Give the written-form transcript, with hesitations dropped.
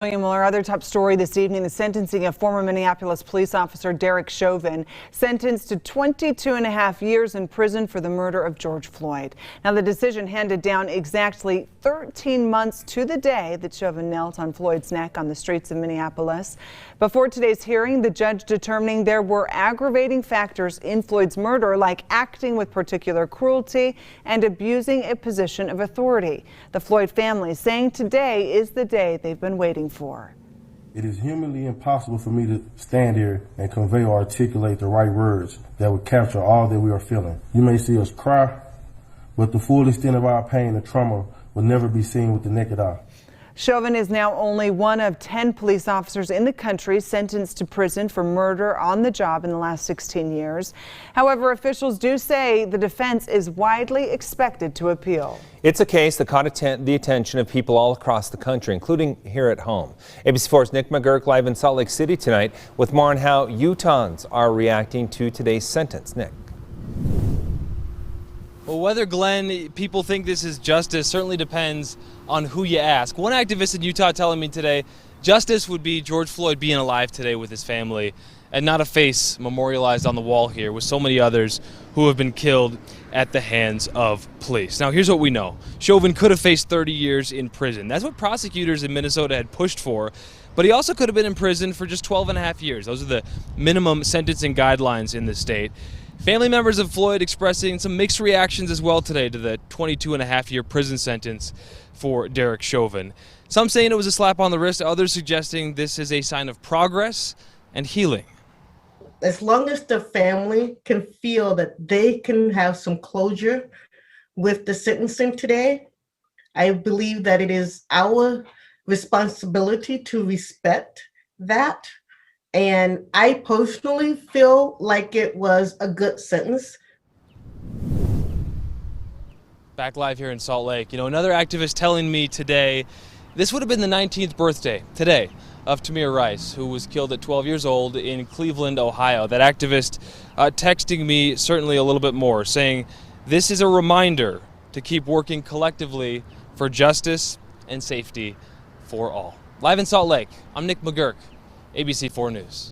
William Miller, other top story this evening, the sentencing of former Minneapolis police officer Derek Chauvin, sentenced to 22.5 years in prison for the murder of George Floyd. Now, the decision handed down exactly 13 months to the day that Chauvin knelt on Floyd's neck on the streets of Minneapolis. Before today's hearing, the judge determining there were aggravating factors in Floyd's murder, like acting with particular cruelty and abusing a position of authority. The Floyd family saying today is the day they've been waiting for. It is humanly impossible for me to stand here and convey or articulate the right words that would capture all that we are feeling. You may see us cry, but the full extent of our pain and trauma will never be seen with the naked eye. Chauvin is now only one of 10 police officers in the country sentenced to prison for murder on the job in the last 16 years. However, officials do say the defense is widely expected to appeal. It's a case that caught the attention of people all across the country, including here at home. ABC4's Nick McGurk live in Salt Lake City tonight with more on how Utahns are reacting to today's sentence. Nick. Well, whether, Glenn, people think this is justice certainly depends on who you ask. One activist in Utah telling me today justice would be George Floyd being alive today with his family and not a face memorialized on the wall here with so many others who have been killed at the hands of police. Now, here's what we know. Chauvin could have faced 30 years in prison. That's what prosecutors in Minnesota had pushed for. But he also could have been in prison for just 12.5 years. Those are the minimum sentencing guidelines in the state. Family members of Floyd expressing some mixed reactions as well today to the 22.5-year prison sentence for Derek Chauvin. Some saying it was a slap on the wrist, others suggesting this is a sign of progress and healing. As long as the family can feel that they can have some closure with the sentencing today, I believe that it is our responsibility to respect that. And I personally feel like it was a good sentence. Back live here in Salt Lake. Another activist telling me today, this would have been the 19th birthday today of Tamir Rice, who was killed at 12 years old in Cleveland, Ohio. That activist texting me certainly a little bit more, saying this is a reminder to keep working collectively for justice and safety for all. Live in Salt Lake, I'm Nick McGurk, ABC4 News.